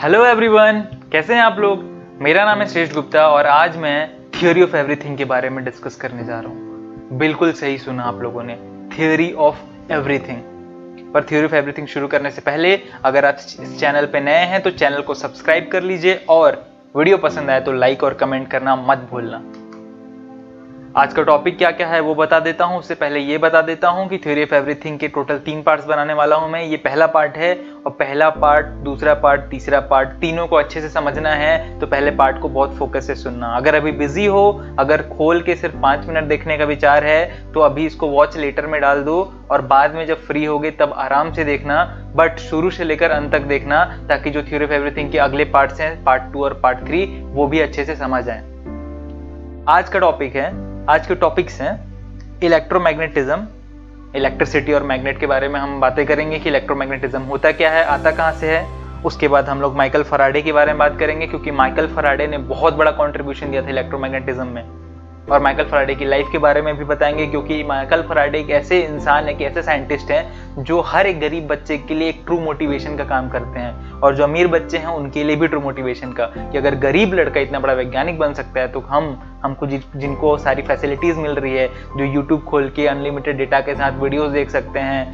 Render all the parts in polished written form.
Hello everyone, कैसे हैं आप लोग। मेरा नाम है श्रेष्ठ गुप्ता और आज मैं थ्योरी ऑफ एवरीथिंग के बारे में डिस्कस करने जा रहा हूँ। बिल्कुल सही सुना आप लोगों ने, थ्योरी ऑफ एवरीथिंग। पर थ्योरी ऑफ एवरीथिंग शुरू करने से पहले अगर आप इस चैनल पे नए हैं तो चैनल को सब्सक्राइब कर लीजिए और वीडियो पसंद आए तो लाइक और कमेंट करना मत भूलना। आज का टॉपिक क्या क्या है वो बता देता हूँ। उससे पहले ये बता देता हूँ कि थ्योरी ऑफ एवरीथिंग के टोटल 3 पार्ट्स बनाने वाला हूँ मैं। ये पहला पार्ट है और पहला पार्ट, दूसरा पार्ट, तीसरा पार्ट, तीनों को अच्छे से समझना है तो पहले पार्ट को बहुत फोकस से सुनना। अगर अभी बिजी हो, अगर खोल के सिर्फ 5 मिनट देखने का विचार है तो अभी इसको वॉच लेटर में डाल दो और बाद में जब फ्री होगे तब आराम से देखना, बट शुरू से लेकर अंत तक देखना ताकि जो थ्योरी ऑफ एवरीथिंग के अगले पार्ट्स हैं, पार्ट 2 और पार्ट 3, वो भी अच्छे से समझ आए। आज के टॉपिक्स हैं इलेक्ट्रोमैग्नेटिज्म, इलेक्ट्रिसिटी और मैग्नेट के बारे में हम बातें करेंगे कि इलेक्ट्रोमैग्नेटिज्म होता क्या है, आता कहाँ से है। उसके बाद हम लोग माइकल फैराडे के बारे में बात करेंगे क्योंकि माइकल फैराडे ने बहुत बड़ा कंट्रीब्यूशन दिया था इलेक्ट्रोमैग्नेटिज्म में। और माइकल फैराडे की लाइफ के बारे में भी बताएंगे क्योंकि माइकल फैराडे एक ऐसे इंसान है, कि ऐसे साइंटिस्ट हैं जो हर एक गरीब बच्चे के लिए एक ट्रू मोटिवेशन का काम करते हैं और जो अमीर बच्चे हैं उनके लिए भी ट्रू मोटिवेशन का, कि अगर गरीब लड़का इतना बड़ा वैज्ञानिक बन सकता है तो हमको जिनको सारी फैसिलिटीज मिल रही है, जो यूट्यूब खोल के अनलिमिटेड डेटा के साथ वीडियोस देख सकते हैं,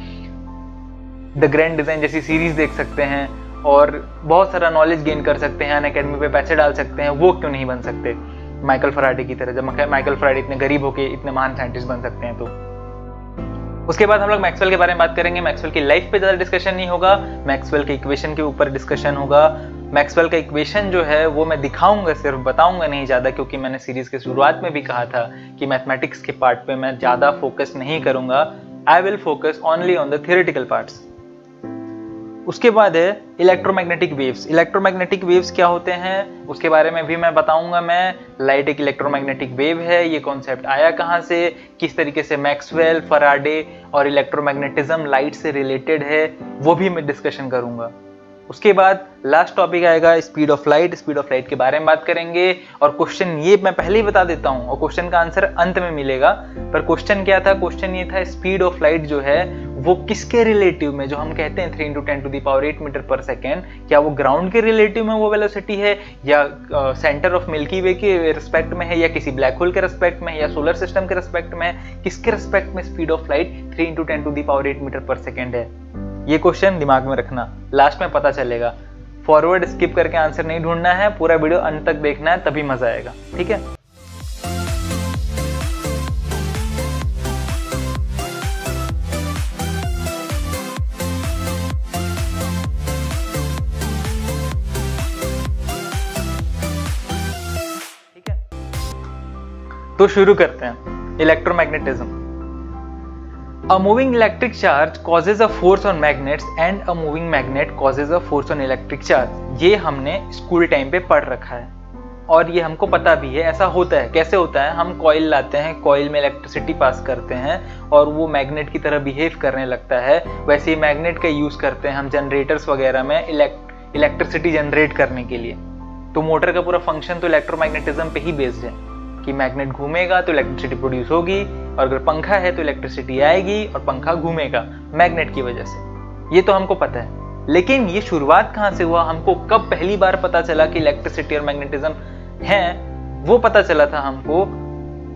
द ग्रैंड डिजाइन जैसी सीरीज देख सकते हैं और बहुत सारा नॉलेज गेन कर सकते हैं, अनअकैडमी पे पैसे डाल सकते हैं, वो क्यों नहीं बन सकते माइकल फैराडे की तरह। जब माइकल फैराडे इतने गरीब होके इतने महान साइंटिस्ट बन सकते हैं तो। उसके बाद हम लोग मैक्सवेल के बारे में बात करेंगे। मैक्सवेल की लाइफ पे ज्यादा डिस्कशन नहीं होगा, मैक्सवेल के इक्वेशन के ऊपर डिस्कशन होगा। मैक्सवेल का इक्वेशन जो है वो मैं दिखाऊंगा, सिर्फ बताऊंगा नहीं ज्यादा, क्योंकि मैंने सीरीज के शुरुआत में भी कहा था कि मैथमेटिक्स के पार्ट पे मैं ज्यादा फोकस नहीं करूंगा। I will focus only on the theoretical parts. उसके बाद है इलेक्ट्रोमैग्नेटिक वेव्स। इलेक्ट्रोमैग्नेटिक वेव्स क्या होते हैं उसके बारे में भी मैं बताऊंगा। मैं लाइट एक इलेक्ट्रोमैग्नेटिक वेव है, ये कॉन्सेप्ट आया कहाँ से, किस तरीके से मैक्सवेल, फैराडे और इलेक्ट्रोमैग्नेटिज्म लाइट से रिलेटेड है, वो भी मैं डिस्कशन करूंगा। उसके बाद लास्ट टॉपिक आएगा speed of light. Speed of light के बारे में बात करेंगे और क्वेश्चन ये मैं पहले ही बता देता हूँ और क्वेश्चन का आंसर अंत में मिलेगा। पर क्वेश्चन क्या था, क्वेश्चन ये था स्पीड ऑफ लाइट जो है वो किसके रिलेटिव में, जो हम कहते हैं 3 × 10⁸ मीटर पर सेकेंड, क्या वो ग्राउंड के रिलेटिव में वो वेलोसिटी है या सेंटर ऑफ मिल्की वे के रिस्पेक्ट में है या किसी ब्लैक होल के रिस्पेक्ट में है या सोलर सिस्टम के रिस्पेक्ट में है, किसके रिस्पेक्ट में स्पीड ऑफ लाइट 3 × 10⁸ मीटर पर सेकेंड है। ये क्वेश्चन दिमाग में रखना, लास्ट में पता चलेगा। फॉरवर्ड स्किप करके आंसर नहीं ढूंढना है, पूरा वीडियो अंत तक देखना है, तभी मजा आएगा। ठीक है। ठीक है, तो शुरू करते हैं। Electromagnetism. A moving electric charge causes a force on magnets and a moving magnet causes a force on electric charge। ये हमने स्कूल टाइम पे पढ़ रखा है और ये हमको पता भी है ऐसा होता है। कैसे होता है, हम कॉइल लाते हैं, कॉइल में इलेक्ट्रिसिटी पास करते हैं और वो मैग्नेट की तरह बिहेव करने लगता है। वैसे ही मैग्नेट का यूज करते हैं हम जनरेटर्स वगैरह में इलेक्ट्रिसिटी जनरेट करने के लिए। तो मोटर का पूरा फंक्शन तो इलेक्ट्रोमैग्नेटिज्म पे ही बेस्ड है कि मैग्नेट घूमेगा तो इलेक्ट्रिसिटी प्रोड्यूस होगी और अगर पंखा है तो इलेक्ट्रिसिटी आएगी और पंखा घूमेगा मैग्नेट की वजह से। ये तो हमको पता है, लेकिन ये शुरुआत कहाँ से हुआ, हमको कब पहली बार पता चला कि इलेक्ट्रिसिटी और मैग्नेटिज्म है, वो पता चला था हमको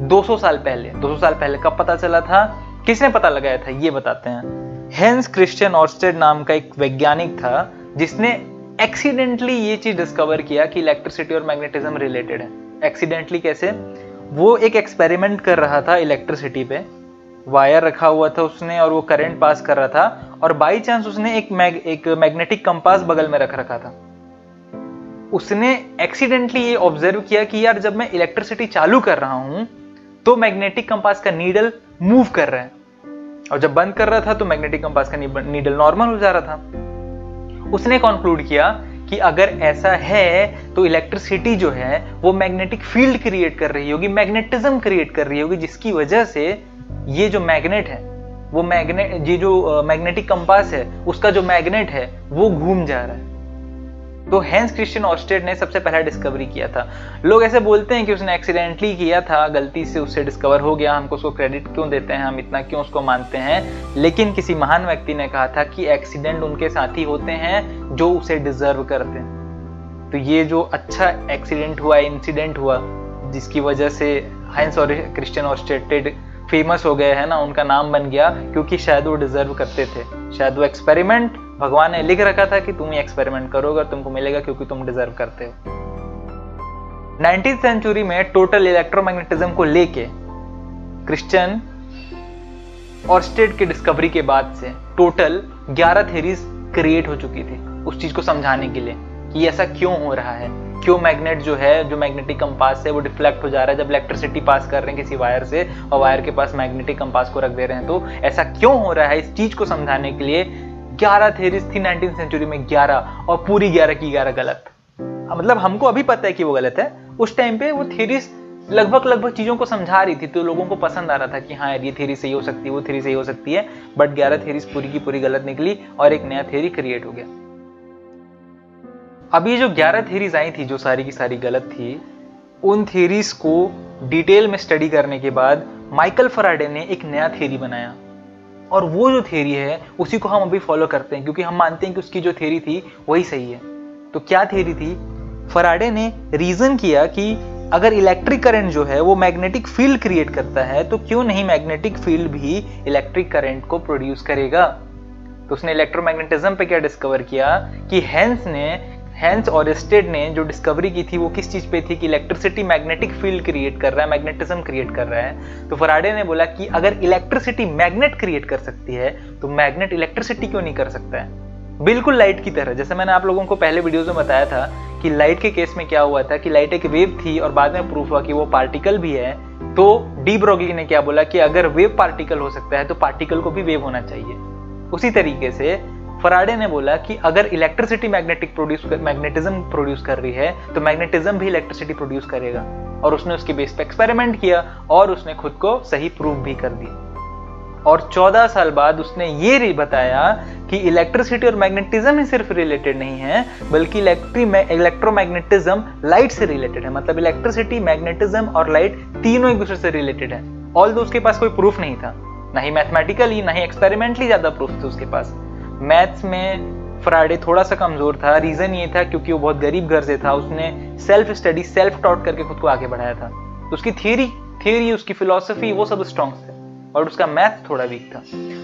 200 साल पहले। 200 साल पहले कब पता चला था, किसने पता लगाया था, ये बताते हैं। हेंस क्रिश्चियन ऑर्स्टेड नाम का एक वैज्ञानिक था जिसने एक्सीडेंटली ये चीज डिस्कवर किया कि इलेक्ट्रिसिटी और मैग्नेटिज्म रिलेटेड है। एक्सीडेंटली कैसे, वो एक एक्सपेरिमेंट कर रहा था इलेक्ट्रिसिटी पे, वायर रखा हुआ था उसने और वो करंट पास कर रहा था और बाई चांस उसने एक मैग्नेटिक कंपास बगल में रख रखा था। उसने एक्सीडेंटली ये ऑब्जर्व किया कि यार जब मैं इलेक्ट्रिसिटी चालू कर रहा हूं तो मैग्नेटिक कंपास का नीडल मूव कर रहा है और जब बंद कर रहा था तो मैग्नेटिक कंपास का नीडल नॉर्मल हो जा रहा था। उसने कंक्लूड किया कि अगर ऐसा है तो इलेक्ट्रिसिटी जो है वो मैग्नेटिक फील्ड क्रिएट कर रही होगी, मैग्नेटिज्म क्रिएट कर रही होगी, जिसकी वजह से ये जो मैग्नेट है वो ये जो मैग्नेटिक कंपास है उसका जो मैग्नेट है वो घूम जा रहा है। तो हेंस क्रिश्चियन ऑर्स्टेड ने सबसे पहला डिस्कवरी किया था। लोग ऐसे बोलते हैं कि उसने एक्सीडेंटली किया था, गलती से उससे डिस्कवर हो गया, हमको उसको क्रेडिट क्यों देते हैं, हम इतना क्यों उसको मानते हैं। लेकिन किसी महान व्यक्ति ने कहा था कि एक्सीडेंट उनके साथी होते हैं जो उसे डिजर्व करते हैं। तो ये जो अच्छा एक्सीडेंट हुआ, इंसिडेंट हुआ, जिसकी वजह से हाइंस और क्रिश्चियन ऑर्स्टेड फेमस हो गए हैं ना, उनका नाम बन गया, क्योंकि शायद वो डिजर्व करते थे। शायद वो एक्सपेरिमेंट भगवान ने लिख रखा था कि तुम ये एक्सपेरिमेंट करोगे और तुमको मिलेगा क्योंकि तुम डिजर्व करते हो। 19th सेंचुरी में टोटल इलेक्ट्रोमैग्नेटिज्म को लेके क्रिश्चियन ऑर्स्टेड की डिस्कवरी के बाद से टोटल 11 थ्योरीज क्रिएट हो चुकी थी उस चीज को समझाने के लिए कि ऐसा क्यों हो रहा है, क्यों मैग्नेट जो है, जो मैग्नेटिक कंपास है वो डिफ्लेक्ट हो जा रहा है जब इलेक्ट्रिसिटी पास कर रहे हैं किसी वायर से और वायर के पास मैग्नेटिक कंपास को रख दे रहे हैं। तो ऐसा क्यों हो रहा है, इस चीज को समझाने के लिए 11 थ्योरीज थी 19th सेंचुरी में, 11, और पूरी 11 की 11 गलत। मतलब हमको अभी पता है कि वो गलत है, उस टाइम पे वो थ्योरीज लगभग चीजों को समझा रही थी, तो लोगों को पसंद आ रहा था कि हाँ यार ये थ्योरी सही हो सकती है, वो थ्योरी सही हो सकती है, बट 11 थ्योरीज पूरी की पूरी गलत निकली और एक नया थ्योरी क्रिएट हो गया। अब ये जो 11 थ्योरीज आई थी जो सारी की सारी गलत थी, उन थ्योरीज को डिटेल में स्टडी करने के बाद माइकल फैराडे ने एक नया थ्योरी बनाया, और वो जो थ्योरी है उसी को हम अभी फॉलो करते हैं, क्योंकि हम मानते हैं कि उसकी जो थ्योरी थी वही सही है। तो क्या थ्योरी थी? फैराडे ने रीजन किया कि अगर इलेक्ट्रिक करंट जो है वो मैग्नेटिक फील्ड क्रिएट करता है, तो क्यों नहीं मैग्नेटिक फील्ड भी इलेक्ट्रिक करंट को प्रोड्यूस करेगा। तो उसने इलेक्ट्रोमैग्नेटिज्म पे क्या डिस्कवर किया कि हेंस और ऑर्स्टेड ने जो डिस्कवरी की थी वो किस चीज पे थी कि इलेक्ट्रिसिटी मैग्नेटिक फील्ड क्रिएट कर रहा है, मैग्नेटिज्म क्रिएट कर रहा है। तो फैराडे ने बोला कि अगर इलेक्ट्रिसिटी मैग्नेट क्रिएट कर सकती है तो मैग्नेट इलेक्ट्रिसिटी क्यों नहीं कर सकता है। बिल्कुल लाइट की तरह, जैसे मैंने आप लोगों को पहले वीडियोस में बताया था कि लाइट के केस में क्या हुआ था कि लाइट एक वेव थी और बाद में प्रूफ हुआ कि वो पार्टिकल भी है। तो डी ब्रोगली ने क्या बोला कि अगर वेव पार्टिकल हो सकता है तो पार्टिकल को भी वेव होना चाहिए। उसी तरीके से फैराडे ने बोला कि अगर इलेक्ट्रिसिटी मैग्नेटिज्म प्रोड्यूस कर रही है तो मैग्नेटिज्म भी इलेक्ट्रिसिटी प्रोड्यूस करेगा, और उसने उसके बेस पे एक्सपेरिमेंट किया और उसने खुद को सही प्रूव भी कर दिया। और 14 साल बाद उसने ये बताया कि इलेक्ट्रिसिटी और मैग्नेटिज्म ही सिर्फ रिलेटेड नहीं है, बल्कि इलेक्ट्रोमैग्नेटिज्म लाइट से रिलेटेड है। मतलब इलेक्ट्रिसिटी, मैग्नेटिज्म और लाइट तीनों एक दूसरे से रिलेटेड है। ऑल्दो उसके पास कोई प्रूफ नहीं था, ना ही मैथमेटिकली ना ही एक्सपेरिमेंटली ज्यादा प्रूफ थे उसके पास। मैथ्स में फैराडे थोड़ा सा कमजोर था। रीजन ये था क्योंकि वो बहुत गरीब घर से था, उसने सेल्फ स्टडी, सेल्फ टॉट करके खुद को आगे बढ़ाया था। तो उसकी थ्योरी, उसकी फिलॉसफी वो सब स्ट्रॉन्ग थे, और उसका मैथ थोड़ा वीक था।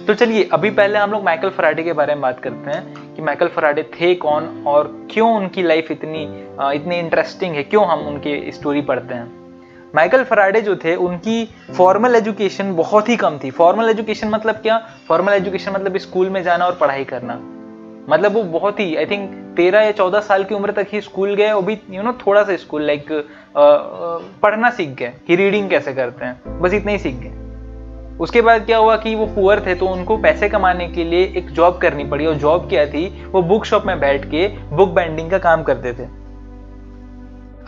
तो चलिए अभी पहले हम लोग माइकल फैराडे के बारे में बात करते हैं कि माइकल फैराडे थे कौन और क्यों उनकी लाइफ इतनी इंटरेस्टिंग है, क्यों हम उनकी स्टोरी पढ़ते हैं। माइकल फैराडे जो थे उनकी फॉर्मल एजुकेशन बहुत ही कम थी। फॉर्मल एजुकेशन मतलब क्या? फॉर्मल एजुकेशन मतलब स्कूल में जाना और पढ़ाई करना। मतलब वो बहुत ही, आई थिंक 13 या 14 साल की उम्र तक ही स्कूल गए, वो भी थोड़ा सा स्कूल लाइक पढ़ना सीख गए कि रीडिंग कैसे करते हैं, बस इतना ही सीख गए। उसके बाद क्या हुआ कि वो पुअर थे, तो उनको पैसे कमाने के लिए एक जॉब करनी पड़ी, और जॉब क्या थी? वो बुक शॉप में बैठ के बुक बाइंडिंग का काम करते थे।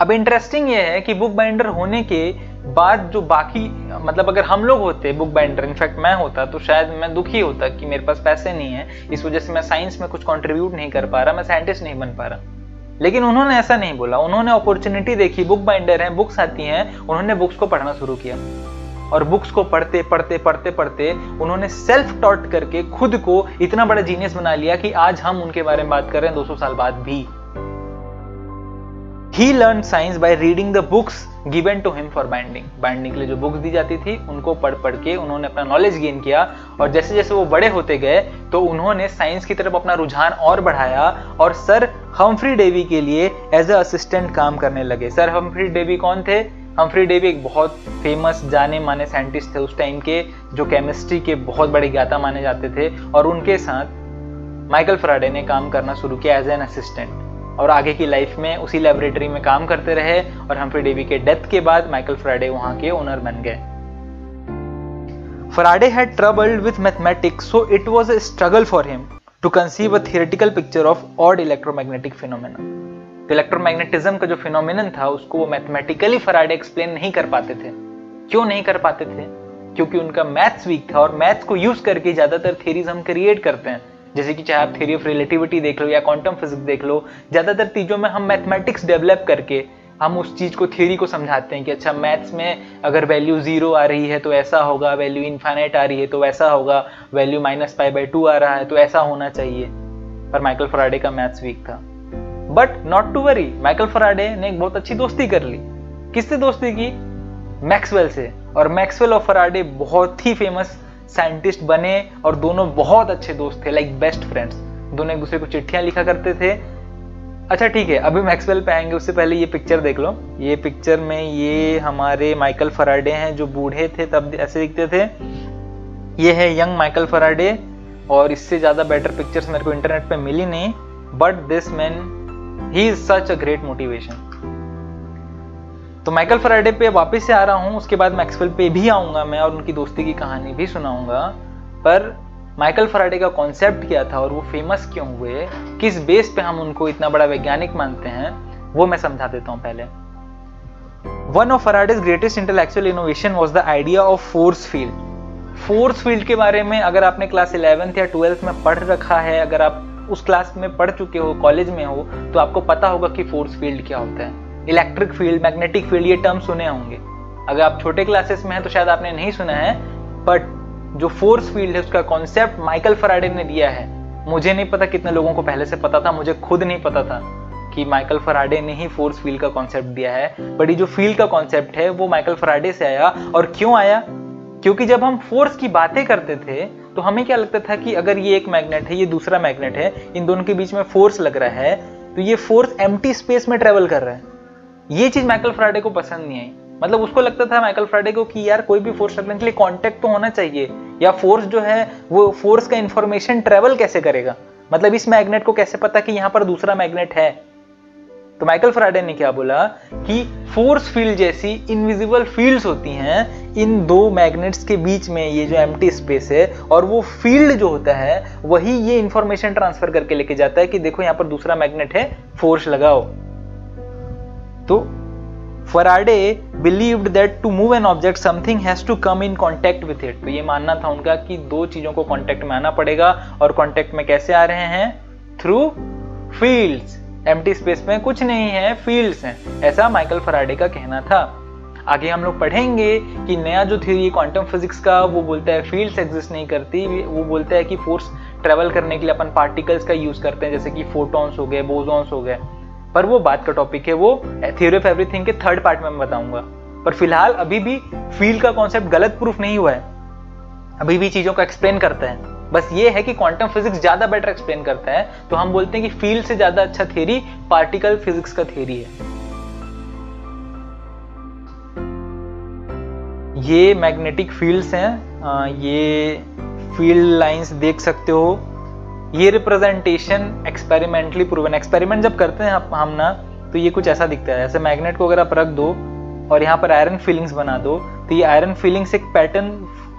अब इंटरेस्टिंग ये है कि बुक बाइंडर होने के बाद जो बाकी, मतलब अगर हम लोग होते बुक बाइंडर, इनफैक्ट मैं होता, तो शायद मैं दुखी होता कि मेरे पास पैसे नहीं है, इस वजह से मैं साइंस में कुछ कंट्रीब्यूट नहीं कर पा रहा, मैं साइंटिस्ट नहीं बन पा रहा। लेकिन उन्होंने ऐसा नहीं बोला, उन्होंने अपॉर्चुनिटी देखी, बुक बाइंडर हैं, बुक्स आती हैं, उन्होंने बुक्स को पढ़ना शुरू किया, और बुक्स को पढ़ते उन्होंने सेल्फ टॉट करके खुद को इतना बड़ा जीनियस बना लिया कि आज हम उनके बारे में बात कर रहे हैं 200 साल बाद भी। He learned science by reading the books given to him for binding. Binding के लिए जो बुक्स दी जाती थी उनको पढ़ के उन्होंने अपना नॉलेज गेन किया, और जैसे जैसे वो बड़े होते गए तो उन्होंने साइंस की तरफ अपना रुझान और बढ़ाया, और सर हम्फ्री डेवी के लिए एज अ असिस्टेंट काम करने लगे। सर हम्फ्री डेवी कौन थे? हम्फ्री डेवी एक बहुत फेमस जाने माने साइंटिस्ट थे उस टाइम के, जो केमिस्ट्री के बहुत बड़े ज्ञाता माने जाते थे, और उनके साथ माइकल फैराडे ने काम करना शुरू किया एज एन असिस्टेंट, और आगे की लाइफ में उसी लैबोरेटरी में काम करते रहे, और हम्फ्री डेवी के डेथ के बाद माइकल फैराडे वहां के ओनर बन गए। Faraday had troubled with mathematics, so it was a struggle for him to conceive a theoretical picture of odd electromagnetic phenomena. तो इलेक्ट्रोमैग्नेटिज्म का जो फिनोमिनन था उसको वो मैथमेटिकली फैराडे एक्सप्लेन नहीं कर पाते थे। क्यों नहीं कर पाते थे? क्योंकि उनका मैथ्स वीक था, और मैथ्स को यूज करके ज्यादातर थ्योरीज हम क्रिएट करते हैं, जैसे कि चाहे आप थ्योरी ऑफ रिलेटिविटी देख लो या क्वांटम फिजिक्स देख लो, ज्यादातर चीजों में हम मैथमेटिक्स डेवलप करके हम उस चीज को, थ्योरी को समझाते हैं कि अच्छा मैथ्स में अगर वैल्यू 0 आ रही है तो ऐसा होगा, वैल्यू इनफाइनाइट आ रही है तो वैसा होगा, वैल्यू -π/2 आ रहा है तो ऐसा होना चाहिए। पर माइकल फैराडे का मैथ्स वीक था। But not to worry, Michael Faraday ने एक बहुत अच्छी दोस्ती कर ली। किससे दोस्ती की? मैक्सवेल से। और मैक्सवेल और फैराडे बहुत ही फेमस साइंटिस्ट बने और दोनों बहुत अच्छे दोस्त थे, लाइक बेस्ट फ्रेंड्स। दोनों एक दूसरे को चिट्ठियां लिखा करते थे। अच्छा ठीक है, अभी मैक्सवेल पे आएंगे, उससे पहले ये पिक्चर देख लो। ये पिक्चर में ये हमारे माइकल फैराडे हैं जो बूढ़े थे तब ऐसे दिखते थे। ये है यंग माइकल फैराडे, और इससे ज्यादा बेटर पिक्चर्स मेरे को इंटरनेट पे मिली नहीं, but this man he is such a great motivation. तो माइकल फैराडे पे वापस से आ रहा हूं, उसके बाद मैक्सवेल पे भी आऊंगा मैं और उनकी दोस्ती की कहानी भी सुनाऊंगा। पर माइकल फैराडे का कॉन्सेप्ट क्या था और वो फेमस क्यों हुए, किस बेस पे हम उनको इतना बड़ा वैज्ञानिक मानते हैं, वो मैं समझा देता हूं पहले। One of Faraday's greatest intellectual innovation was the idea of force field. Force field के बारे में अगर आपने क्लास 11th या 12th में पढ़ रखा है, अगर आप उस क्लास में पढ़ चुके हो, कॉलेज में हो, तो आपको पता होगा कि फोर्स फील्ड क्या होता है। इलेक्ट्रिक फील्ड, मैग्नेटिक फील्ड, ये टर्म सुने होंगे। अगर आप छोटे क्लासेस में हैं तो शायद आपने नहीं सुना है, बट जो फोर्स फील्ड है उसका कॉन्सेप्ट माइकल फैराडे ने दिया है। मुझे नहीं पता कितने लोगों को पहले से पता था, मुझे खुद नहीं पता था कि माइकल फैराडे ने ही फोर्स फील्ड का कॉन्सेप्ट दिया है। बट ये जो फील्ड का कॉन्सेप्ट है वो माइकल फैराडे से आया। और क्यों आया? क्योंकि जब हम फोर्स की बातें करते थे तो हमें क्या लगता था कि अगर ये एक मैग्नेट है, ये दूसरा मैग्नेट है, इन दोनों के बीच में फोर्स लग रहा है, तो ये फोर्स एम्प्टी स्पेस में ट्रेवल कर रहा है। ये चीज माइकल फैराडे को पसंद नहीं आई। मतलब उसको लगता था माइकल फैराडे को कि यार कोई भी फोर्स लगने के लिए कांटेक्ट तो होना चाहिए, या फोर्स जो है वो फोर्स का इंफॉर्मेशन ट्रेवल कैसे करेगा, मतलब इस मैग्नेट को कैसे पता कि यहां पर दूसरा मैग्नेट है। तो माइकल फैराडे ने क्या बोला कि फोर्स फील्ड जैसी इनविजिबल फील्ड्स होती हैं इन दो मैग्नेट्स के बीच में, ये जो एम्प्टी स्पेस है, और वो फील्ड जो होता है वही ये इंफॉर्मेशन ट्रांसफर करके लेके जाता है कि देखो यहां पर दूसरा मैग्नेट है, फोर्स लगाओ। तो Faraday believed that to move an object something has to come in contact with it. तो ये मानना था उनका कि दो चीजों को कांटेक्ट में आना पड़ेगा, और कांटेक्ट में कैसे आ रहे हैं? Through fields. एम्प्टी स्पेस में कुछ नहीं है, फील्ड्स हैं, ऐसा माइकल फैराडे का कहना था। आगे हम लोग पढ़ेंगे कि नया जो थ्योरी क्वांटम फिजिक्स का, वो बोलता है फील्ड्स एग्जिस्ट नहीं करती, वो बोलता है कि फोर्स ट्रेवल करने के लिए अपन पार्टिकल्स का यूज करते हैं, जैसे कि फोटॉन्स हो गए, बोसॉन्स हो गए। पर वो बात का टॉपिक है, वो थ्योरी ऑफ एवरीथिंग के थर्ड पार्ट में मैं बताऊंगा। पर फिलहाल अभी भी फील्ड का कॉन्सेप्ट गलत प्रूफ नहीं हुआ है, अभी भी चीजों को एक्सप्लेन करता है। बस ये है कि क्वांटम फिजिक्स ज्यादा बेटर एक्सप्लेन करता है, तो हम बोलते हैं कि फील्ड से ज्यादा अच्छा थ्योरी पार्टिकल फिजिक्स का थ्योरी है। ये मैग्नेटिक फील्ड्स हैं, ये फील्ड लाइंस देख सकते हो। ये रिप्रेजेंटेशन एक्सपेरिमेंटली प्रूवन। एक्सपेरिमेंट जब करते हैं हम ना, तो ये कुछ ऐसा दिखता है। ऐसे मैग्नेट को अगर आप रख दो और यहाँ पर आयरन फीलिंग्स बना दो, तो ये आयरन फीलिंग्स एक पैटर्न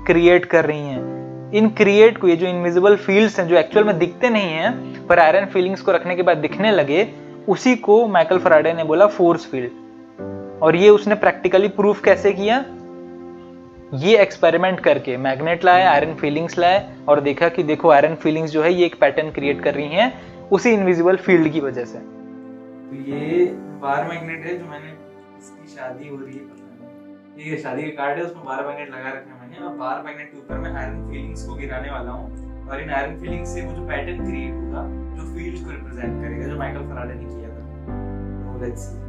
क्रिएट कर रही हैं। इन क्रिएट को, ये जो इनविजिबल फील्ड्स हैं जो एक्चुअल में दिखते नहीं हैं पर आयरन फीलिंग्स को रखने के बाद दिखने लगे, उसी को माइकल फैराडे ने बोला फोर्स फील्ड। और ये उसने प्रैक्टिकली प्रूफ कैसे किया? ये एक्सपेरिमेंट करके मैग्नेट लाए, आयरन फीलिंग्स लाए और देखा कि देखो आयरन फीलिंग्स जो है ये एक पैटर्न क्रिएट कर रही हैं उसी इनविजिबल फील्ड की वजह से। तो ये बार मैग्नेट है जो मैंने, इसकी शादी हो रही है, पता नहीं, ये शादी का कार्ड है, उसमें बार मैग्नेट लगा रखे हैं मैंने, और बार मैग्नेट के ऊपर मैं आयरन फीलिंग्स को गिराने वाला हूँ, और इन आयरन फीलिंग्स से वो जो पैटर्न क्रिएट होगा जो फील्ड्स को रिप्रेजेंट करेगा, जो माइकल फैराडे ने किया था। तो लेट्स सी।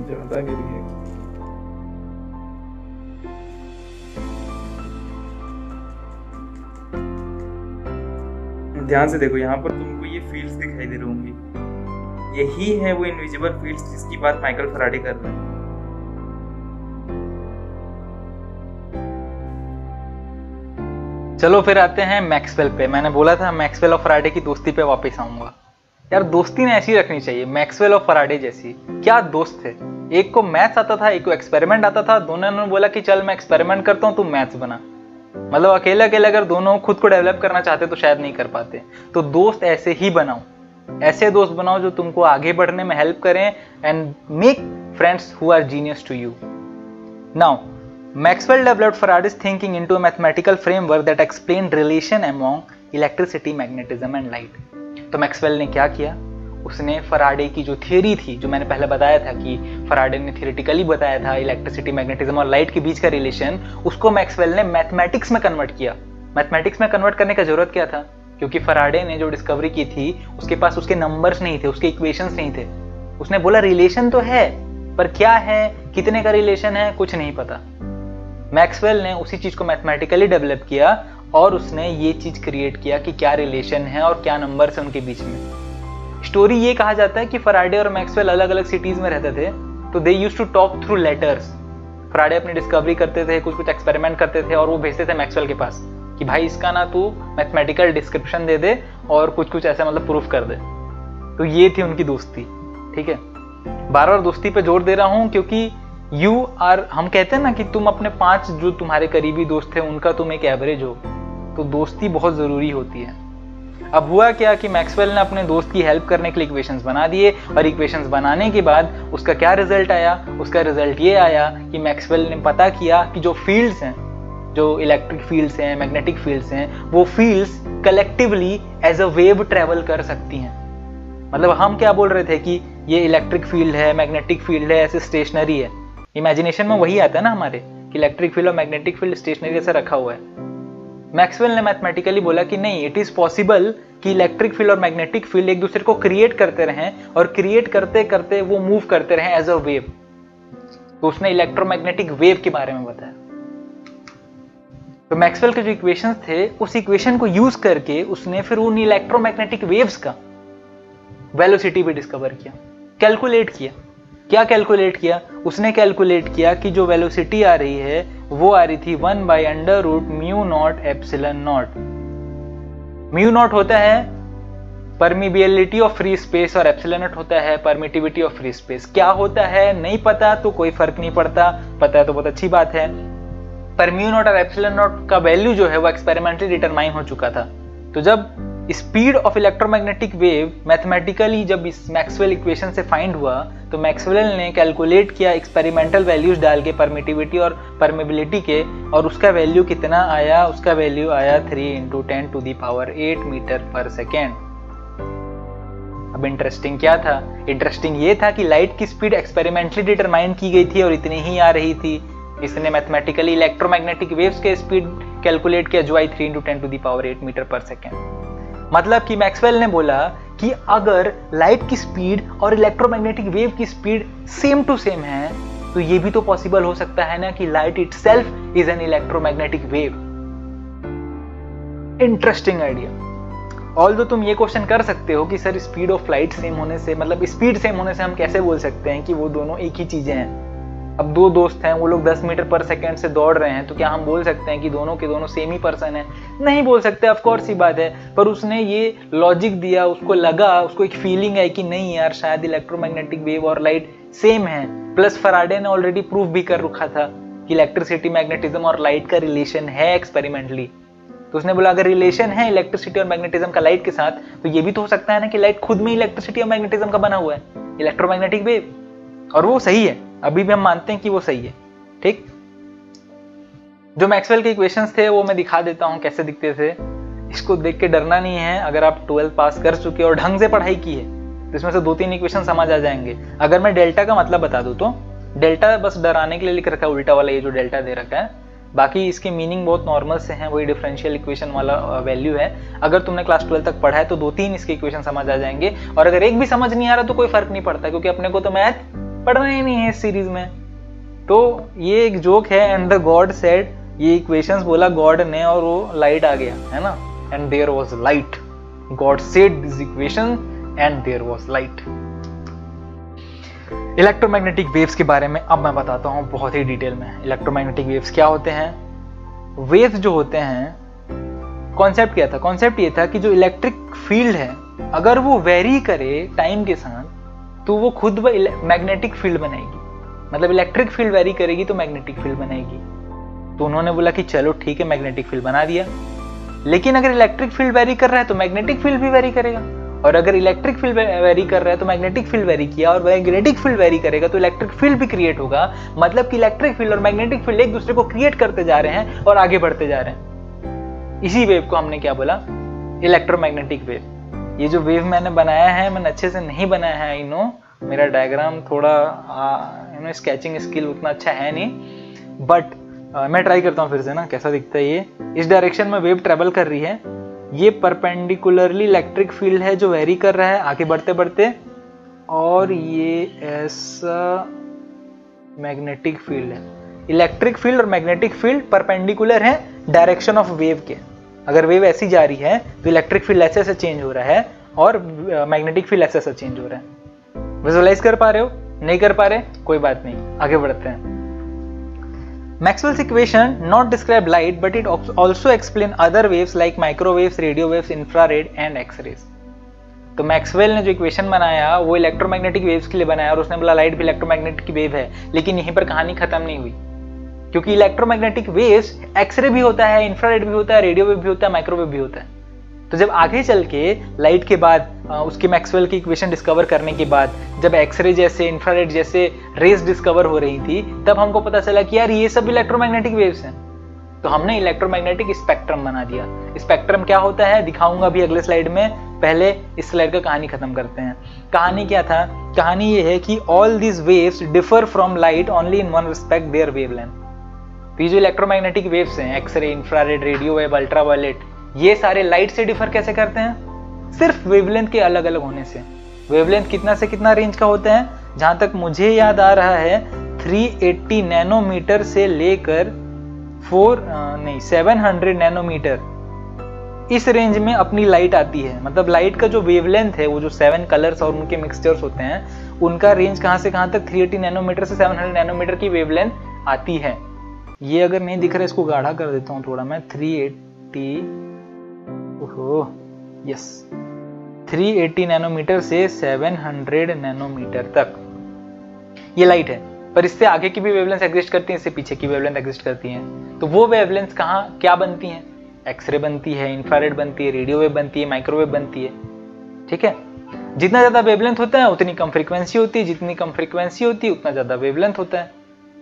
ज्यादा गिर गया। ध्यान से देखो, यहाँ पर तुमको ये फील्ड्स दिखाई दे रहे होंगे, यही है वो इनविजिबल फील्ड्स जिसकी बात माइकल फैराडे कर रहे हैं। चलो फिर आते हैं मैक्सवेल पे। मैंने बोला था मैक्सवेल और फैराडे की दोस्ती पे वापस आऊंगा। यार दोस्ती ने ऐसी रखनी चाहिए, मैक्सवेल और फराडे जैसी। क्या दोस्त थे, एक को मैथ्स आता था, एक को एक्सपेरिमेंट आता था, दोनों ने बोला कि चल मैं एक्सपेरिमेंट करता हूँ, तू मैथ्स बना। मतलब अकेले अकेले अगर दोनों खुद को डेवलप करना चाहते तो शायद नहीं कर पाते। तो दोस्त ऐसे ही बनाओ, ऐसे दोस्त बनाओ जो तुमको आगे बढ़ने में हेल्प करें, and make friends who are genius to you. Now Maxwell developed Faraday's thinking into a mathematical framework that explained relation among electricity, magnetism and light. तो मैक्सवेल ने क्या किया, उसने फराडे की जो थियरी थी, जो मैंने पहले बताया था कि फराडे ने थियोरेटिकली बताया था इलेक्ट्रिसिटी, मैग्नेटिज्म और लाइट के बीच का रिलेशन, उसको मैक्सवेल ने मैथमेटिक्स में कन्वर्ट किया। मैथमेटिक्स में कन्वर्ट करने का जरूरत क्या था, क्योंकि फराडे ने जो डिस्कवरी की थी उसके पास उसके नंबर्स नहीं थे, उसके इक्वेशंस नहीं थे। उसने बोला रिलेशन तो है, पर क्या है, कितने का रिलेशन है, कुछ नहीं पता। मैक्सवेल ने उसी चीज को मैथमेटिकली डेवलप किया और उसने ये चीज क्रिएट किया कि क्या रिलेशन है और क्या नंबर्स है उनके बीच में। स्टोरी ये कहा जाता है कि फराडे और मैक्सवेल अलग अलग सिटीज में रहते थे, तो they used to talk through letters. Faraday अपनी डिस्कवरी करते थे, कुछ कुछ एक्सपेरिमेंट करते थे और वो भेजते थे मैक्सवेल के पास कि भाई इसका ना तू मैथमेटिकल डिस्क्रिप्शन दे दे और कुछ कुछ ऐसा मतलब प्रूफ कर दे। तो ये थी उनकी दोस्ती। ठीक है, बार बार दोस्ती पे जोर दे रहा हूं क्योंकि हम कहते हैं ना कि तुम अपने 5 जो तुम्हारे करीबी दोस्त हैं उनका तुम एक एवरेज हो, तो दोस्ती बहुत जरूरी होती है। अब हुआ क्या कि मैक्सवेल ने अपने दोस्त की हेल्प करने के लिए इक्वेशंस बना दिए, और इक्वेशंस बनाने के बाद उसका क्या रिजल्ट आया, उसका रिजल्ट ये आया कि मैक्सवेल ने पता किया कि जो फील्ड्स हैं, जो इलेक्ट्रिक फील्ड्स हैं, मैग्नेटिक फील्ड्स हैं, वो fields collectively as a wave travel कर सकती हैं। मतलब हम क्या बोल रहे थे कि ये इलेक्ट्रिक फील्ड है, मैग्नेटिक फील्ड है, ऐसे स्टेशनरी है। इमेजिनेशन में वही आता है ना हमारे कि इलेक्ट्रिक फील्ड और मैग्नेटिक फील्ड स्टेशनरी ऐसा रखा हुआ है। मैक्सवेल ने मैथमेटिकली बोला कि नहीं, इट इज पॉसिबल कि इलेक्ट्रिक फील्ड और मैग्नेटिक फील्ड एक दूसरे को क्रिएट करते रहें और क्रिएट करते करते वो मूव करते रहें एज अ वेव। तो उसने इलेक्ट्रोमैग्नेटिक वेव के बारे में बताया। तो मैक्सवेल के जो इक्वेशंस थे, उस इक्वेशन को यूज करके उसने फिर उन इलेक्ट्रोमैग्नेटिक वेव्स का वेलोसिटी भी डिस्कवर किया, कैलकुलेट किया। क्या कैलकुलेट किया, उसने कैलकुलेट किया कि जो वेलोसिटी आ रही है वो आ रही थी 1/√μ0 एप्सिलॉन नॉट। म्यू नॉट होता है परमिबिलिटी ऑफ फ्री स्पेस और एप्सिलॉन नॉट होता है परमिटिविटी ऑफ फ्री स्पेस। क्या होता है नहीं पता तो कोई फर्क नहीं पड़ता, पता है तो बहुत अच्छी बात है। पर म्यू नॉट और एप्सिलॉन नॉट का वैल्यू जो है वो एक्सपेरिमेंटली डिटरमाइन हो चुका था। तो जब speed of electromagnetic wave mathematically जब इस मैक्सवेल इक्वेशन से फाइंड हुआ, तो मैक्सवेल ने कैलकुलेट किया एक्सपेरिमेंटल वैल्यूज डाल के परमिटिविटी और परमिबिलिटी के, और उसका वैल्यू कितना आया, उसका वैल्यू आया 3 × 10⁸ मीटर पर सेकेंड। अब इंटरेस्टिंग क्या था, इंटरेस्टिंग ये था कि लाइट की स्पीड एक्सपेरिमेंटली डिटरमाइन की गई थी और इतनी ही आ रही थी। इसने मैथमेटिकली इलेक्ट्रोमैग्नेटिक वेव्स के स्पीड कैलकुलेट किया जो आई 3 × 10⁸ मीटर पर सेकेंड। मतलब कि मैक्सवेल ने बोला कि अगर लाइट की स्पीड और इलेक्ट्रोमैग्नेटिक वेव की स्पीड सेम टू सेम है, तो ये भी तो पॉसिबल हो सकता है ना कि light itself is an electromagnetic wave. Interesting idea. Although तुम ये क्वेश्चन कर सकते हो कि sir speed of light same होने से, मतलब स्पीड सेम होने से हम कैसे बोल सकते हैं कि वो दोनों एक ही चीजें हैं। अब 2 दोस्त हैं, वो लोग 10 मीटर पर सेकेंड से दौड़ रहे हैं, तो क्या हम बोल सकते हैं कि दोनों के दोनों सेम ही पर्सन है? नहीं बोल सकते, ऑफ कोर्स ही बात है। पर उसने ये लॉजिक दिया, उसको लगा, उसको एक फीलिंग है कि नहीं यार शायद इलेक्ट्रोमैग्नेटिक वेव और लाइट सेम है। प्लस फराडे ने ऑलरेडी प्रूफ भी कर रखा था कि इलेक्ट्रिसिटी, मैग्नेटिज्म और लाइट का रिलेशन है एक्सपेरिमेंटली। तो उसने बोला अगर रिलेशन है इलेक्ट्रिसिटी और मैग्नेटिज्म का लाइट के साथ, तो ये भी तो हो सकता है ना कि लाइट खुद में इलेक्ट्रिसिटी और मैग्नेटिज्म का बना हुआ है, इलेक्ट्रोमैग्नेटिक वेव। और वो सही है, अभी भी हम मानते हैं कि वो सही है। ठीक, जो मैक्सवेल के इक्वेशंस थे वो मैं दिखा देता हूं कैसे दिखते थे। इसको देख के डरना नहीं है, अगर आप 12th पास कर चुके और ढंग से पढ़ाई की है तो इसमें से 2-3 इक्वेशन समझ आ जाएंगे। अगर मैं डेल्टा का मतलब बता दूं तो डेल्टा बस डराने के लिए लिख रखा है, उल्टा वाला ये जो डेल्टा दे रखा है। बाकी इसके मीनिंग बहुत नॉर्मल से हैं, वही डिफरेंशियल इक्वेशन वाला वैल्यू है। अगर तुमने क्लास 12 तक पढ़ा है तो 2-3 इसके इक्वेशन समझ आ जाएंगे, और अगर एक भी समझ नहीं आ रहा तो कोई फर्क नहीं पड़ता, क्योंकि अपने को तो मैथ पढ़ना ही नहीं है इस सीरीज में। तो ये एक जोक है, एंड द गॉड सेड, ये इक्वेशंस बोला गॉड ने और वो लाइट आ गया, है ना, and there was light. God said this equation and there was light. Electromagnetic waves के बारे में अब मैं बताता हूं बहुत ही डिटेल में। इलेक्ट्रोमैग्नेटिक वेव्स क्या होते हैं? वेव्स जो होते हैं, कॉन्सेप्ट क्या था? कॉन्सेप्ट ये था कि जो इलेक्ट्रिक फील्ड है अगर वो वेरी करे टाइम के साथ तो वो खुद मैग्नेटिक फील्ड बनाएगी, मतलब इलेक्ट्रिक फील्ड वेरी करेगी तो मैग्नेटिक फील्ड बनाएगी। तो उन्होंने बोला कि चलो ठीक है, मैग्नेटिक फील्ड बना दिया। लेकिन अगर इलेक्ट्रिक फील्ड वेरी कर रहा है तो मैग्नेटिक फील्ड भी वेरी करेगा, और अगर इलेक्ट्रिक फील्ड वेरी कर रहा है तो मैग्नेटिक फील्ड वेरी किया, और मैग्नेटिक फील्ड वेरी करेगा तो इलेक्ट्रिक फील्ड भी क्रिएट होगा। मतलब कि इलेक्ट्रिक फील्ड और मैग्नेटिक फील्ड एक दूसरे को क्रिएट करते जा रहे हैं और आगे बढ़ते जा रहे हैं। इसी वेव को हमने क्या बोला, इलेक्ट्रोमैग्नेटिक वेव। ये जो वेव मैंने बनाया है, मैंने अच्छे से नहीं बनाया है, आई नो, मेरा डायग्राम थोड़ा स्केचिंग स्किल उतना अच्छा है नहीं, बट मैं ट्राई करता हूँ फिर से ना कैसा दिखता है ये। इस डायरेक्शन में वेव ट्रेवल कर रही है, ये परपेंडिकुलरली इलेक्ट्रिक फील्ड है जो वेरी कर रहा है आगे बढ़ते बढ़ते, और ये ऐसा मैग्नेटिक फील्ड है। इलेक्ट्रिक फील्ड और मैग्नेटिक फील्ड परपेंडिकुलर है डायरेक्शन ऑफ वेव के। अगर वेव ऐसी जा रही है तो इलेक्ट्रिक फील्ड ऐसे ऐसे चेंज हो रहा है और मैग्नेटिक फील्ड ऐसे ऐसे चेंज हो रहा है। विजुअलाइज कर पा रहे हो? नहीं कर पा रहे? कोई बात नहीं, आगे बढ़ते हैं। Maxwell's equation not describe light, but it also explain other waves like microwaves, radio waves, infrared and X-rays. तो मैक्सवेल ने जो इक्वेशन बनाया वो इलेक्ट्रोमैग्नेटिक वेव्स के लिए बनाया, और उसने बोला लाइट भी इलेक्ट्रोमैग्नेटिक वेव है। लेकिन यहीं पर कहानी खत्म नहीं हुई, क्योंकि इलेक्ट्रोमैग्नेटिक वेव्स एक्सरे भी होता है, इंफ्रारेड भी होता है, रेडियो वेव भी होता है, माइक्रोवेव भी होता है। तो जब आगे चल के लाइट के बाद उसके मैक्सवेल की इक्वेशन डिस्कवर करने के बाद जब एक्सरे जैसे, इंफ्रारेड जैसे रेज डिस्कवर हो रही थी, तब हमको पता चला कि यार ये सब इलेक्ट्रोमैग्नेटिक वेव्स हैं। तो हमने इलेक्ट्रोमैग्नेटिक स्पेक्ट्रम बना दिया। स्पेक्ट्रम क्या होता है दिखाऊंगा अभी अगले स्लाइड में, पहले इस स्लाइड का कहानी खत्म करते हैं। कहानी क्या था? कहानी ये है कि all these waves differ from light only in one respect, their wavelength. तो ये जो इलेक्ट्रोमैग्नेटिक वेव्स हैं, x-ray, infrared, radio wave, ultraviolet, ये सारे लाइट से डिफर कैसे करते हैं? सिर्फ वेवलेंथ के अलग अलग होने से। वेवलेंथ कितना से कितना रेंज का होता है? जहां तक मुझे याद आ रहा है 380 नैनोमीटर से लेकर 700 नैनोमीटर, इस रेंज में अपनी लाइट आती है। मतलब लाइट का जो वेवलेंथ है, वो जो 7 कलर्स और उनके मिक्सचर्स होते हैं, उनका रेंज कहां से कहां तक 380 नैनोमीटर से 700 नैनोमीटर की वेवलेंथ आती है। ये अगर नहीं दिख रहा है, इसको गाढ़ा कर देता हूं थोड़ा मैं। 380 नैनोमीटर से 700 नैनोमीटर तक ये लाइट है। पर इससे आगे की भी वेवलेंथ एग्जिस्ट करती है, इससे पीछे की वेवलेंथ एग्जिस्ट करती हैं। तो वो वेवलेंथ कहाँ क्या बनती हैं? एक्सरे बनती है, इंफ्रारेड बनती है, रेडियो वेव बनती है, माइक्रोवेव बनती है। ठीक है, जितना ज्यादा वेवलेंथ होता है उतनी कम फ्रीक्वेंसी होती है, जितनी कम फ्रीक्वेंसी होती है उतना ज्यादा वेवलेंथ होता है।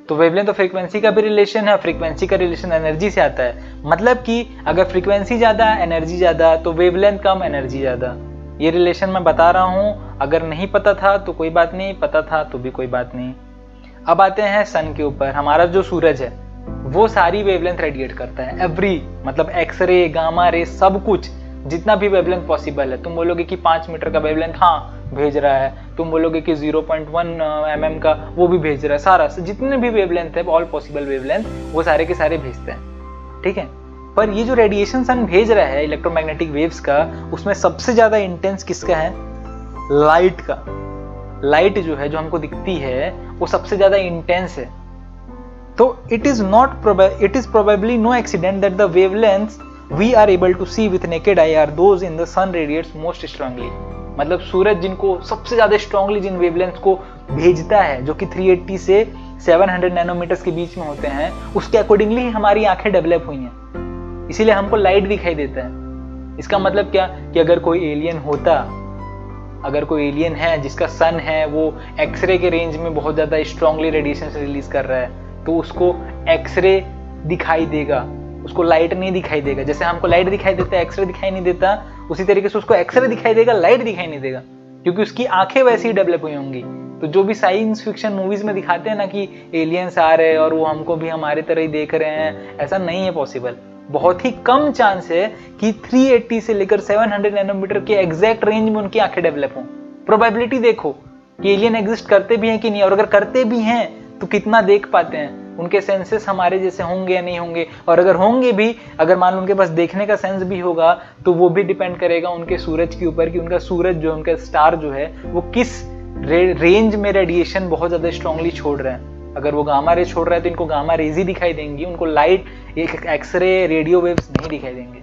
तो वेवलेंथ और फ्रीक्वेंसी का भी रिलेशन है, फ्रीक्वेंसी का रिलेशन एनर्जी से आता है। मतलब कि अगर फ्रीक्वेंसी ज्यादा, एनर्जी ज्यादा, तो वेवलेंथ कम, एनर्जी ज्यादा। ये रिलेशन मैं बता रहा हूं, अगर नहीं पता था तो कोई बात नहीं, पता था तो भी कोई बात नहीं। अब आते हैं सन के ऊपर। हमारा जो सूरज है वो सारी वेवलेंथ रेडिएट करता है, एवरी, मतलब एक्सरे, गामा रे, सब कुछ, जितना भी वेवलेंथ पॉसिबल है। तुम बोलोगे कि 5 मीटर का वेवलेंथ हाँ भेज रहा है, तुम बोलोगे कि 0.1 mm का वो भी भेज रहा है, सारा जितने भी वेवलेंथ है, ऑल पॉसिबल वेवलेंथ, वो सारे के सारे भेजते हैं। ठीक है, पर ये जो रेडिएशन सन भेज रहा है इलेक्ट्रोमैग्नेटिक वेव्स का, उसमें सबसे ज्यादा इंटेंस किसका है? लाइट का। लाइट जो है, जो हमको दिखती है, वो सबसे ज्यादा इंटेंस है। तो it is probably no accident that the wavelengths we are able to see with naked eye are those in the sun radiates most strongly. मतलब सूरज जिनको सबसे ज्यादा स्ट्रांगली जिन वेवलेंथ्स को भेजता है, जो कि 380 से 700 नैनोमीटर्स के बीच में होते हैं, उसके अकॉर्डिंगली ही हमारी आंखें डेवलप हुई हैं। इसीलिए हमको लाइट दिखाई देता है। इसका मतलब क्या कि अगर कोई एलियन होता, अगर कोई एलियन है जिसका सन है वो एक्सरे के रेंज में बहुत ज्यादा स्ट्रांगली रेडिएशन रिलीज कर रहा है, तो उसको एक्सरे दिखाई देगा, उसको लाइट नहीं दिखाई देगा। जैसे हमको लाइट दिखाई देता है, एक्सरे दिखाई नहीं देता, उसी तरीके से उसको एक्सरे दिखाई देगा, लाइट दिखाई नहीं देगा, क्योंकि उसकी आंखें वैसे ही डेवलप हुई होंगी। तो जो भी साइंस फिक्शन मूवीज में दिखाते हैं ना कि एलियंस आ रहे हैं और वो हमको भी हमारे तरह ही देख रहे हैं, ऐसा नहीं है पॉसिबल। बहुत ही कम चांस है कि 380 से लेकर 700 नैनोमीटर के एग्जैक्ट रेंज में उनकी आंखें डेवलप हों। प्रोबेबिलिटी देखो कि एलियन एग्जिस्ट करते भी हैं कि नहीं, और अगर करते भी हैं तो कितना देख पाते हैं, उनके सेंसेस हमारे जैसे होंगे या नहीं होंगे, और अगर होंगे भी, अगर मान लो उनके पास देखने का सेंस भी होगा, तो वो भी डिपेंड करेगा उनके सूरज के ऊपर कि उनका सूरज जो है, उनका स्टार जो है, वो किस रेंज में रेडिएशन बहुत ज्यादा स्ट्रांगली छोड़ रहे हैं। अगर वो गामा रे छोड़ रहा है तो इनको गामा रेज ही दिखाई देंगी, उनको लाइट, एक्सरे, रेडियो वेव्स नहीं दिखाई देंगे।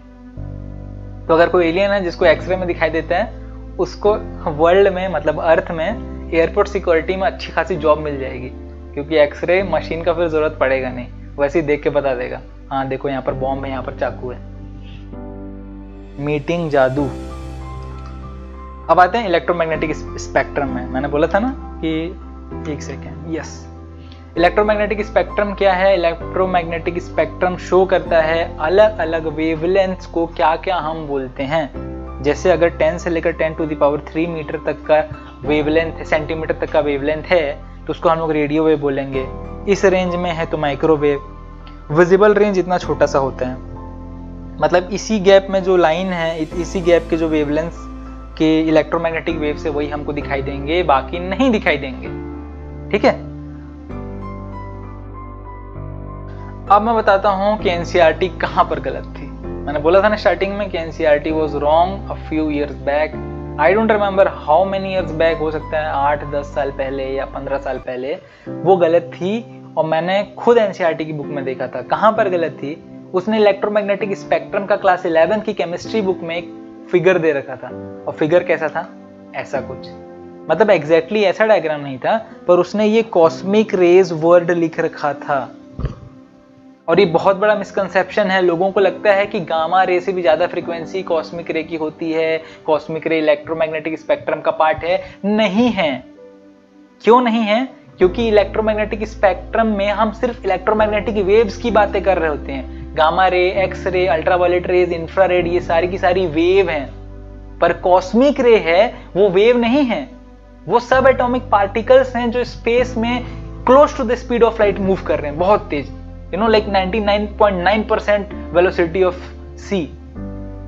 तो अगर कोई एलियन है जिसको एक्सरे में दिखाई देता है, उसको वर्ल्ड में मतलब अर्थ में एयरपोर्ट सिक्योरिटी में अच्छी खासी जॉब मिल जाएगी, क्योंकि एक्सरे मशीन का फिर जरूरत पड़ेगा नहीं, वैसे ही देख के बता देगा, हाँ देखो यहाँ पर बॉम्ब है, यहाँ पर चाकू है। मीटिंग जादू। अब आते हैं इलेक्ट्रोमैग्नेटिक स्पेक्ट्रम में। मैंने बोला था ना कि एक सेकेंड, यस, इलेक्ट्रोमैग्नेटिक स्पेक्ट्रम क्या है? इलेक्ट्रोमैग्नेटिक स्पेक्ट्रम शो करता है अलग अलग वेवलेंथ्स को क्या क्या हम बोलते हैं। जैसे अगर 10 से लेकर 10⁻³ मीटर तक का वेवलेंथ, सेंटीमीटर तक का वेवलेंथ है, तो उसको हम लोग रेडियो वेव बोलेंगे। इस रेंज में है तो माइक्रोवेव। विजिबल रेंज इतना छोटा सा होता है, मतलब इसी गैप में जो लाइन है, इसी गैप के जो वेवलेंथ के इलेक्ट्रोमैग्नेटिक वेव से वही हमको दिखाई देंगे, बाकी नहीं दिखाई देंगे। ठीक है, अब मैं बताता हूं कि एनसीईआरटी कहां पर गलत थी। मैंने बोला था ना स्टार्टिंग में कि NCERT was wrong a few years back. I don't remember how many years back, हो सकता है 8-10 साल पहले या 15 साल पहले वो गलत थी। और मैंने खुद एनसीईआरटी की बुक में देखा था कहां पर गलत थी। उसने इलेक्ट्रोमैग्नेटिक स्पेक्ट्रम का क्लास 11 की केमिस्ट्री बुक में एक फिगर दे रखा था, और फिगर कैसा था? ऐसा कुछ, मतलब एग्जैक्टली ऐसा डायग्राम नहीं था, पर उसने ये कॉस्मिक रेज वर्ड लिख रखा था। और ये बहुत बड़ा मिसकंसेप्शन है। लोगों को लगता है कि गामा रे से भी ज्यादा फ्रीक्वेंसी कॉस्मिक रे की होती है, कॉस्मिक रे इलेक्ट्रोमैग्नेटिक स्पेक्ट्रम का पार्ट है। नहीं है। क्यों नहीं है? क्योंकि इलेक्ट्रोमैग्नेटिक स्पेक्ट्रम में हम सिर्फ इलेक्ट्रोमैग्नेटिक वेव्स की बातें कर रहे होते हैं। Gamma ray, X ray, ultraviolet rays, infrared, ये सारी की सारी वेव हैं। पर कॉस्मिक रे है वो वेव नहीं है, वो सब एटॉमिक पार्टिकल्स हैं जो स्पेस में close to the speed of light move कर रहे हैं, बहुत तेज, you know, like 99.9% velocity of c.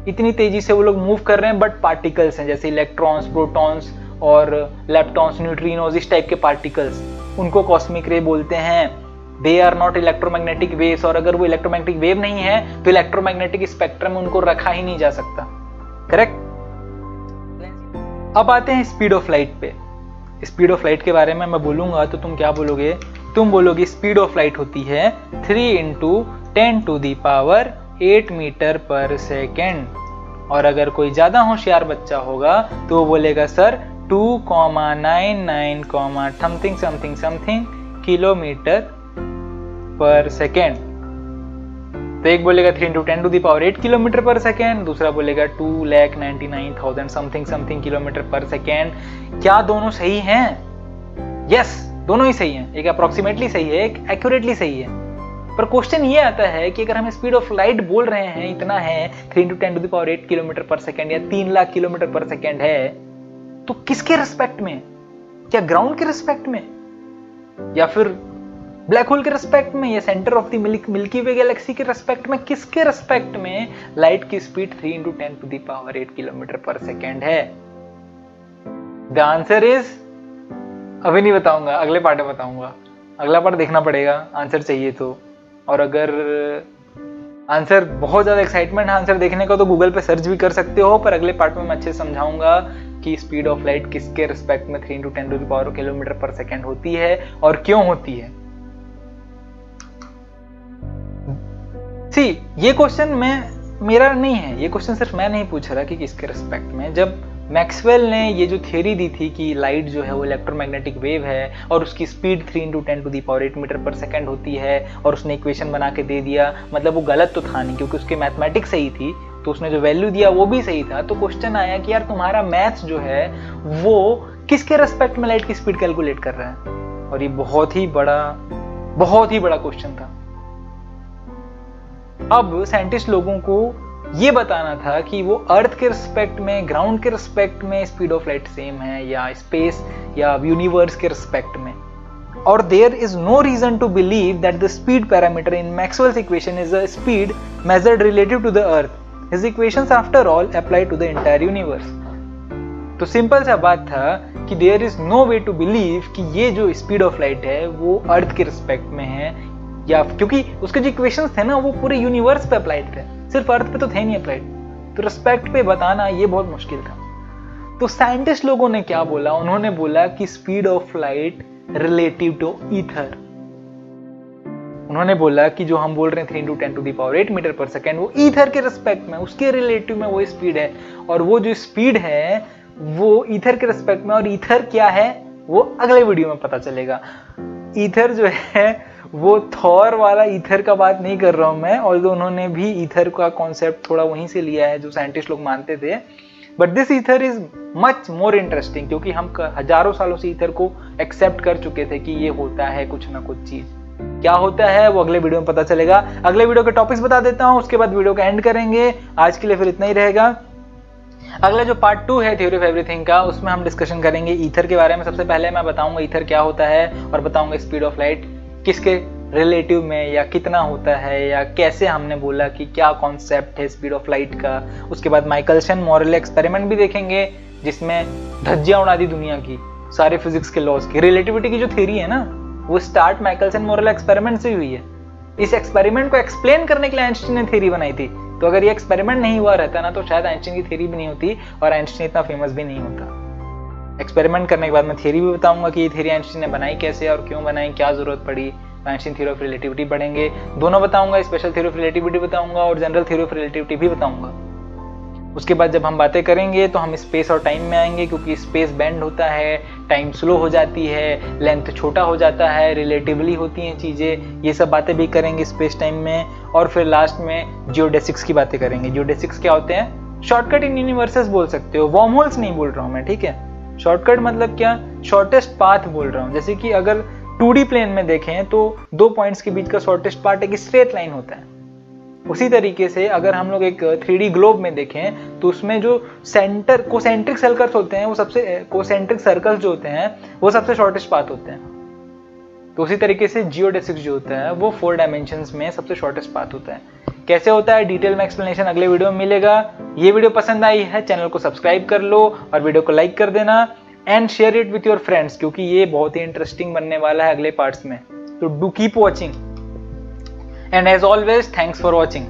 इतनी तेजी से वो लोग मूव कर रहे हैं, बट पार्टिकल्स हैं, जैसे इलेक्ट्रॉन्स, प्रोटॉन्स और लेप्टॉन्स, न्यूट्रिनोज, इस टाइप के पार्टिकल्स, उनको कॉस्मिक रे बोलते हैं। They are not electromagnetic waves, और अगर वो इलेक्ट्रोमैग्नेटिक वेव नहीं है तो इलेक्ट्रोमैग्नेटिक स्पेक्ट्रम में उनको रखा ही नहीं जा सकता। करेक्ट। अब आते हैं स्पीड ऑफ लाइट पे। स्पीड ऑफ लाइट के बारे में मैं बोलूंगा तो तुम क्या बोलोगे? तुम बोलोगे स्पीड ऑफ लाइट होती है 3 × 10⁸ मीटर पर सेकेंड। और अगर कोई ज्यादा होशियार बच्चा होगा तो वो बोलेगा सर 2,99, समथिंग किलोमीटर पर सेकेंड। तो एक बोलेगा 3 × 10⁸ किलोमीटर पर सेकेंड, दूसरा बोलेगा 2,99,000 समथिंग किलोमीटर पर सेकेंड। क्या दोनों सही हैं? यस, दोनों ही सही हैं। एक अप्रोक्सीमेटली सही है, एक एक्यूरेटली सही है। पर क्वेश्चन ये आता है कि अगर हम स्पीड ऑफ लाइट बोल रहे हैं इतना है, 3 × 10⁸ किलोमीटर पर सेकेंड या 3 लाख किलोमीटर पर सेकेंड है, तो किसके रिस्पेक्ट में? क्या ग्राउंड के रिस्पेक्ट में, या फिर ब्लैक होल के रिस्पेक्ट में, या centre of the milky way Galaxy के रिस्पेक्ट में? किसके रिस्पेक्ट में लाइट की स्पीड 3 × 10⁸ किलोमीटर पर सेकेंड है? द आंसर इज, अभी नहीं बताऊंगा, अगले पार्ट में बताऊंगा। अगला पार्ट देखना पड़ेगा आंसर चाहिए तो। और अगर आंसर बहुत ज्यादा एक्साइटमेंट आंसर देखने का तो गूगल पे सर्च भी कर सकते हो, पर अगले पार्ट में मैं अच्छे से समझाऊंगा कि स्पीड ऑफ लाइट किसके रिस्पेक्ट में 3 × 10⁻⁴ किलोमीटर पर सेकेंड होती है और क्यों होती है। सी, ये क्वेश्चन मेरा नहीं है, ये क्वेश्चन सिर्फ मैं नहीं पूछ रहा कि किसके रिस्पेक्ट में। जब मैक्सवेल ने ये जो थ्योरी दी थी कि लाइट जो है वो इलेक्ट्रोमैग्नेटिक वेव है और उसकी स्पीड 3 × 10⁸ मीटर पर सेकेंड होती है, और उसने इक्वेशन बना के दे दिया, मतलब वो गलत तो था नहीं क्योंकि उसकी मैथमेटिक्स सही थी, तो उसने जो वैल्यू दिया वो भी सही था। तो क्वेश्चन आया कि यार तुम्हारा मैथ्स जो है वो किसके रिस्पेक्ट में लाइट की स्पीड कैलकुलेट कर रहा है? और ये बहुत ही बड़ा क्वेश्चन था। अब साइंटिस्ट लोगों को ये बताना था कि वो अर्थ के रिस्पेक्ट में, ग्राउंड के रिस्पेक्ट में स्पीड ऑफ लाइट सेम है, या स्पेस या यूनिवर्स के रिस्पेक्ट में। और there is no reason to believe that the speed parameter in Maxwell's equation is a speed measured relative to the earth. His equations after all apply to the entire universe. तो simple सा बात था कि there is no way to believe कि ये जो speed of light है वो अर्थ के रिस्पेक्ट में है, या क्योंकि उसके जो इक्वेशंस थे ना वो पूरे यूनिवर्स पे अप्लाइड थे, सिर्फ अर्थ पे तो थे नहीं अप्लाइड। तो रिस्पेक्ट पे बताना ये बहुत मुश्किल था। तो साइंटिस्ट लोगों ने क्या बोला? उन्होंने बोला कि speed of light relative to ether. उन्होंने बोला कि जो हम बोल रहे हैं 3 × 10⁸ मीटर पर सेकेंड, वो ईथर के रिस्पेक्ट में, उसके रिलेटिव में वो स्पीड है। और वो जो स्पीड है वो ईथर के रिस्पेक्ट में, और ईथर क्या है वो अगले वीडियो में पता चलेगा। ईथर जो है वो थॉर वाला ईथर का बात नहीं कर रहा हूं मैं, ऑल्दो उन्होंने भी ईथर का कॉन्सेप्ट थोड़ा वहीं से लिया है जो साइंटिस्ट लोग मानते थे, but this ether is much more interesting, क्योंकि हम हजारों सालों से ईथर को एक्सेप्ट कर चुके थे कि ये होता है कुछ ना कुछ चीज। क्या होता है वो अगले वीडियो में पता चलेगा। अगले वीडियो के टॉपिक्स बता देता हूं, उसके बाद वीडियो का एंड करेंगे। आज के लिए फिर इतना ही रहेगा। अगला जो पार्ट 2 है थ्योरी ऑफ एवरीथिंग का, उसमें हम डिस्कशन करेंगे ईथर के बारे में। सबसे पहले मैं बताऊंगा ईथर क्या होता है, और बताऊंगा स्पीड ऑफ लाइट किसके रिलेटिव में या कितना होता है, या कैसे हमने बोला कि क्या कॉन्सेप्ट है स्पीड ऑफ लाइट का। उसके बाद माइकलसन मोरेले एक्सपेरिमेंट भी देखेंगे, जिसमें धज्जियां उड़ा दी दुनिया की, सारे फिजिक्स के लॉज की। रिलेटिविटी की जो थ्योरी है ना, वो स्टार्ट माइकलसन मोरेले एक्सपेरिमेंट से हुई है। इस एक्सपेरिमेंट को एक्सप्लेन करने के लिए आइंस्टीन ने थ्योरी बनाई थी। तो अगर ये एक्सपेरिमेंट नहीं हुआ रहता ना, तो शायद आइंस्टीन की थ्योरी भी नहीं होती और आइंस्टीन इतना फेमस भी नहीं होता। एक्सपेरिमेंट करने के बाद मैं थ्योरी भी बताऊंगा कि ये थ्योरी आइंस्टीन ने बनाई कैसे और क्यों बनाई, क्या जरूरत पड़ी। आइंस्टीन थ्योरी ऑफ रिलेटिविटी पढ़ेंगे, दोनों बताऊंगा, स्पेशल थ्योरी ऑफ रिलेटिविटी बताऊंगा और जनरल थ्योरी ऑफ रिलेटिविटी भी बताऊंगा। उसके बाद जब हम बातें करेंगे तो हम स्पेस और टाइम में आएंगे, क्योंकि स्पेस बेंड होता है, टाइम स्लो हो जाती है, लेंथ छोटा हो जाता है, रिलेटिवली होती हैं चीज़ें, ये सब बातें भी करेंगे स्पेस टाइम में। और फिर लास्ट में जियोडेसिक्स की बातें करेंगे। जियोडेसिक्स क्या होते हैं? शॉर्टकट इन यूनिवर्सेस बोल सकते हो, वर्म होल्स नहीं बोल रहा हूँ मैं, ठीक है। शॉर्टकट मतलब क्या? शॉर्टेस्ट पाथ बोल रहा हूँ। जैसे कि अगर 2D प्लेन में देखें तो 2 पॉइंट्स के बीच का शॉर्टेस्ट पार्ट एक स्ट्रेट लाइन होता है। उसी तरीके से अगर हम लोग एक 3D ग्लोब में देखें तो उसमें जो सेंटर कोसेंट्रिक सर्कल्स होते हैं, वो सबसे कोसेंट्रिक सर्कल्स जो होते हैं वो सबसे शॉर्टेस्ट पाथ होते हैं। तो उसी तरीके से जियोडेसिक्स जो होता है वो 4 डायमेंशंस में सबसे शॉर्टेस्ट पाथ होता है। कैसे होता है डिटेल में एक्सप्लेनेशन अगले वीडियो में मिलेगा। ये वीडियो पसंद आई है, चैनल को सब्सक्राइब कर लो और वीडियो को लाइक कर देना and share it with your friends, क्योंकि ये बहुत ही इंटरेस्टिंग बनने वाला है अगले पार्ट्स में। तो do keep watching and as always thanks for watching.